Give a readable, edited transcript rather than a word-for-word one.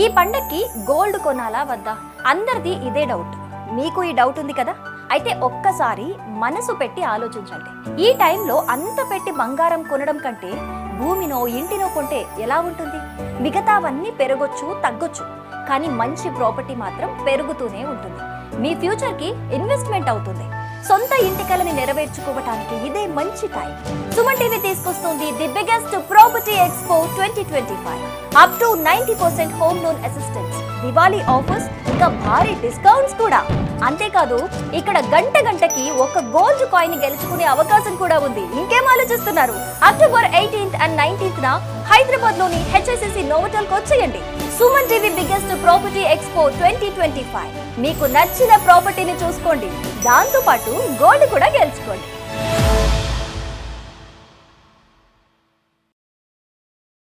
ఈ పండక్కి గోల్డ్ కొనాలా వద్దా? అందరిది ఇదే డౌట్. మీకు ఈ డౌట్ ఉంది కదా? అయితే ఒక్కసారి మనసు పెట్టి ఆలోచించండి. ఈ టైంలో అంత పెట్టి బంగారం కొనడం కంటే భూమినో ఇంటినో కొంటే ఎలా ఉంటుంది? మిగతావన్నీ పెరగొచ్చు, తగ్గొచ్చు, కానీ మంచి ప్రాపర్టీ మాత్రం పెరుగుతూనే ఉంటుంది. మీ ఫ్యూచర్కి ఇన్వెస్ట్మెంట్ అవుతుంది. సొంత ఇంటి కలని నెరవేర్చుకోవటానికి ఇదే మంచి టైం. సుమన్ టీవీ తీసుకొస్తుంది the biggest property expo 2025. Up to 90% home loan assistance, Diwali offers, ఇంకా భారీ డిస్కౌంట్స్ కూడా. అంతేకాదు ఇక్కడ గంటకి ఒక గోల్డ్ కాయిన్ గెలుచుకునే అవకాశం కూడా ఉంది. ఇంకేం ఆలోచిస్తున్నారు? October 18th and 19th Hyderabad లోని HSCC నోవోటల్ కు వచ్చేయండి. Suman TV biggest property expo 2025. మీకు నచ్చిన ప్రాపర్టీని చూసుకోండి, దాంతో పాటు గోల్డ్ కూడా గెలుచుకోండి.